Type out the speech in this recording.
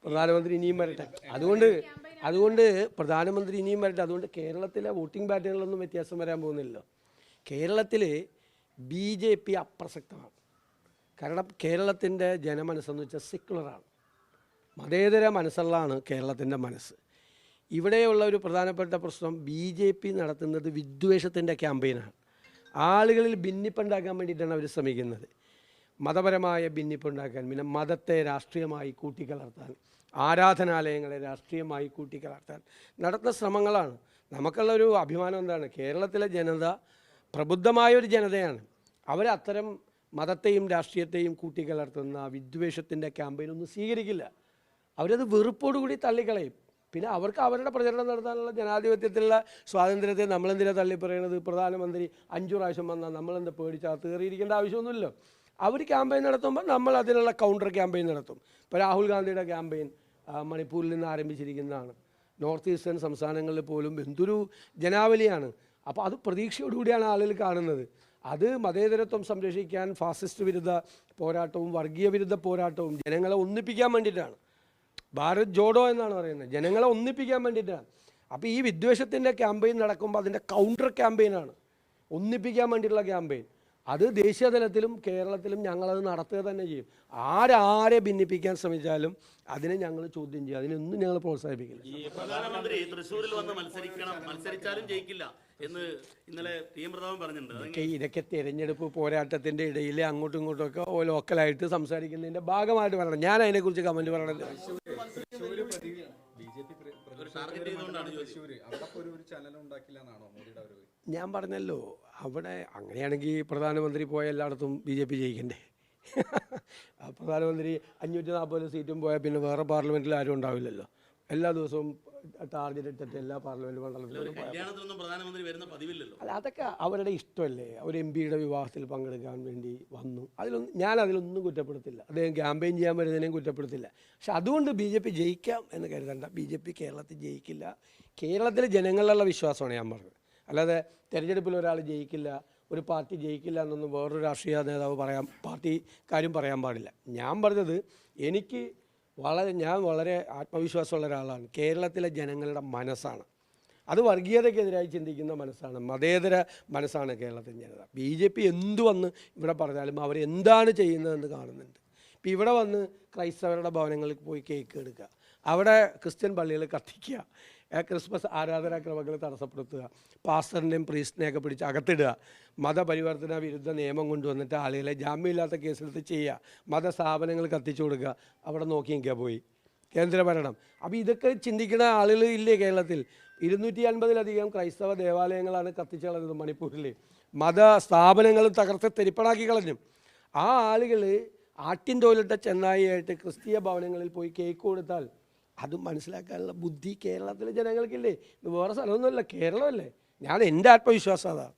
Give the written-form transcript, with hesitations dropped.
പ്രധാനമന്ത്രി ഇനിയും വരട്ടെ. അതുകൊണ്ട് പ്രധാനമന്ത്രി ഇനിയും വരട്ടെ. അതുകൊണ്ട് കേരളത്തിലെ വോട്ടിംഗ് പാറ്റേണിലൊന്നും വ്യത്യാസം വരാൻ പോകുന്നില്ലല്ലോ. കേരളത്തിൽ BJP അപ്രസക്തമാണ്. കാരണം കേരളത്തിൻ്റെ ജനമനസ്സെന്ന് വെച്ചാൽ സെക്കുലറാണ്, മതേതര മനസ്സുള്ളതാണ് കേരളത്തിൻ്റെ മനസ്സ്. ഇവിടെയുള്ള ഒരു പ്രധാനപ്പെട്ട പ്രശ്നം BJP നടത്തുന്നത് വിദ്വേഷത്തിൻ്റെ ക്യാമ്പയിനാണ്. ആളുകളിൽ ഭിന്നിപ്പുണ്ടാക്കാൻ വേണ്ടിയിട്ടാണ് അവർ ശ്രമിക്കുന്നത്. മതപരമായ ഭിന്നിപ്പുണ്ടാക്കാൻ, പിന്നെ മതത്തെ രാഷ്ട്രീയമായി കൂട്ടിക്കലർത്താൻ, ആരാധനാലയങ്ങളെ രാഷ്ട്രീയമായി കൂട്ടിക്കലർത്താൻ നടത്തുന്ന ശ്രമങ്ങളാണ്. നമുക്കുള്ളൊരു അഭിമാനം എന്താണ്? കേരളത്തിലെ ജനത പ്രബുദ്ധമായൊരു ജനതയാണ്. അവരത്തരം മതത്തെയും രാഷ്ട്രീയത്തെയും കൂട്ടിക്കലർത്തുന്ന വിദ്വേഷത്തിൻ്റെ ക്യാമ്പയിനൊന്നും സ്വീകരിക്കില്ല. അവരത് വെറുപ്പോടുകൂടി തള്ളിക്കളയും. പിന്നെ അവർക്ക് അവരുടെ പ്രചരണം നടത്താനുള്ള ജനാധിപത്യത്തിലുള്ള സ്വാതന്ത്ര്യത്തെ നമ്മളെന്തിനാണ് തള്ളിപ്പറയണത്? പ്രധാനമന്ത്രി 5 പ്രാവശ്യം വന്നാൽ നമ്മളെന്താ പേടിച്ചാൽ കയറിയിരിക്കേണ്ട ആവശ്യമൊന്നുമില്ലല്ലോ. അവർ ക്യാമ്പയിൻ നടത്തുമ്പോൾ നമ്മൾ അതിനുള്ള കൗണ്ടർ ക്യാമ്പയിൻ നടത്തും. ഇപ്പോൾ രാഹുൽ ഗാന്ധിയുടെ ക്യാമ്പയിൻ മണിപ്പൂരിൽ നിന്ന് ആരംഭിച്ചിരിക്കുന്നതാണ്. നോർത്ത് ഈസ്റ്റേൺ സംസ്ഥാനങ്ങളിൽ പോലും എന്തൊരു ജനാവലിയാണ്. അപ്പോൾ അത് പ്രതീക്ഷയോടുകൂടിയാണ് ആളുകൾ കാണുന്നത്. അത് മതേതരത്വം സംരക്ഷിക്കാൻ ഫാസിസ്റ്റ് വിരുദ്ധ പോരാട്ടവും വർഗീയ വിരുദ്ധ പോരാട്ടവും ജനങ്ങളെ ഒന്നിപ്പിക്കാൻ വേണ്ടിയിട്ടാണ്. ഭാരത് ജോഡോ എന്നാണ് പറയുന്നത്, ജനങ്ങളെ ഒന്നിപ്പിക്കാൻ വേണ്ടിയിട്ടാണ്. അപ്പോൾ ഈ വിദ്വേഷത്തിൻ്റെ ക്യാമ്പയിൻ നടക്കുമ്പോൾ അതിൻ്റെ കൗണ്ടർ ക്യാമ്പയിനാണ്, ഒന്നിപ്പിക്കാൻ വേണ്ടിയിട്ടുള്ള ക്യാമ്പയിൻ. അത് ദേശീയ തലത്തിലും കേരളത്തിലും ഞങ്ങളത് നടത്തുക തന്നെ ചെയ്യും. ആരെ ഭിന്നിപ്പിക്കാൻ ശ്രമിച്ചാലും അതിനെ ഞങ്ങൾ ചോദ്യം ചെയ്യും, അതിനൊന്നും ഞങ്ങൾ പ്രോത്സാഹിപ്പിക്കില്ല. പ്രധാനമന്ത്രി തൃശ്ശൂരിൽ വന്ന് മത്സരിച്ചാലും ജയിക്കില്ല എന്ന് ഇന്നലെ PM പ്രതാപൻ പറഞ്ഞിട്ടുണ്ട്. ഇതൊക്കെ തെരഞ്ഞെടുപ്പ് പോരാട്ടത്തിൻ്റെ ഇടയിൽ അങ്ങോട്ടും ഇങ്ങോട്ടുമൊക്കെ ലോക്കലായിട്ട് സംസാരിക്കുന്നതിൻ്റെ ഭാഗമായിട്ട് പറയണം. ഞാൻ അതിനെക്കുറിച്ച് കമൻറ്റ് പറയണത്. ഞാൻ പറഞ്ഞല്ലോ, അവിടെ അങ്ങനെയാണെങ്കിൽ പ്രധാനമന്ത്രി പോയ എല്ലായിടത്തും BJP ജയിക്കണ്ടേ? പ്രധാനമന്ത്രി 540 സീറ്റും പോയാൽ പിന്നെ വേറെ പാർലമെൻറ്റിൽ ആരും ഉണ്ടാവില്ലല്ലോ. എല്ലാ ദിവസവും ടാർഗറ്റ് ഇട്ടിട്ട് എല്ലാ പാർലമെൻറ്റ് മണ്ഡലത്തിലും അല്ല, അതൊക്കെ അവരുടെ ഇഷ്ടമല്ലേ. ഒരു MPയുടെ വിവാഹത്തിൽ പങ്കെടുക്കാൻ വേണ്ടി വന്നു, ഞാനതിലൊന്നും കുറ്റപ്പെടുത്തില്ല. അദ്ദേഹം ക്യാമ്പയിൻ ചെയ്യാൻ വരുന്നതിനെയും കുറ്റപ്പെടുത്തില്ല. പക്ഷെ അതുകൊണ്ട് BJP ജയിക്കാം എന്ന് കരുതണ്ട. BJP കേരളത്തിൽ ജയിക്കില്ല. കേരളത്തിലെ ജനങ്ങളിലുള്ള വിശ്വാസമാണ് ഞാൻ പറഞ്ഞത്. അല്ലാതെ തെരഞ്ഞെടുപ്പിൽ ഒരാൾ ജയിക്കില്ല, ഒരു പാർട്ടി ജയിക്കില്ല എന്നൊന്നും വേറൊരു രാഷ്ട്രീയ നേതാവ് പാർട്ടിക്കാരും പറയാൻ പാടില്ല. ഞാൻ പറഞ്ഞത് ഞാൻ വളരെ ആത്മവിശ്വാസമുള്ള ഒരാളാണ്. കേരളത്തിലെ ജനങ്ങളുടെ മനസ്സാണ് അത്, വർഗീയതയ്ക്കെതിരായി ചിന്തിക്കുന്ന മനസ്സാണ്, മതേതര മനസ്സാണ് കേരളത്തിലെ ജനത. BJP എന്തു വന്ന് ഇവിടെ പറഞ്ഞാലും അവരെന്താണ് ചെയ്യുന്നതെന്ന് കാണുന്നുണ്ട്. ഇപ്പോൾ ഇവിടെ വന്ന് ക്രൈസ്തവരുടെ ഭവനങ്ങളിൽ പോയി കേക്ക് എടുക്കുക, അവിടെ ക്രിസ്ത്യൻ പള്ളികൾ കത്തിക്കുക, ക്രിസ്മസ് ആരാധനാക്രമങ്ങൾ തടസ്സപ്പെടുത്തുക, പാസ്റ്ററിൻ്റെയും പ്രീസ്റ്റിനെയൊക്കെ പിടിച്ച് അകത്തിടുക, മതപരിവർത്തന വിരുദ്ധ നിയമം കൊണ്ടുവന്നിട്ട് ആളുകളെ ജാമ്യമില്ലാത്ത കേസെടുത്ത് ചെയ്യുക, മതസ്ഥാപനങ്ങൾ കത്തിച്ചു കൊടുക്കുക, അവിടെ നോക്കി നിൽക്കുക പോയി കേന്ദ്രഭരണം. അപ്പോൾ ഇതൊക്കെ ചിന്തിക്കുന്ന ആളുകൾ ഇല്ലേ കേരളത്തിൽ? 250-ലധികം ക്രൈസ്തവ ദേവാലയങ്ങളാണ് കത്തിച്ചളഞ്ഞത് മണിപ്പൂരിൽ. മതസ്ഥാപനങ്ങൾ തകർത്ത് തെരിപ്പണാക്കി കളഞ്ഞു. ആ ആളുകൾ ആട്ടിൻ തോലിട്ട ചെന്നായിയായിട്ട് ക്രിസ്തീയ ഭവനങ്ങളിൽ പോയി കേക്ക് കൊടുത്താൽ അത് മനസ്സിലാക്കാനുള്ള ബുദ്ധി കേരളത്തിലെ ജനങ്ങൾക്കില്ലേ? വേറെ സ്ഥലമൊന്നുമല്ല, കേരളമല്ലേ. എൻ്റെ ആത്മവിശ്വാസം അതാണ്.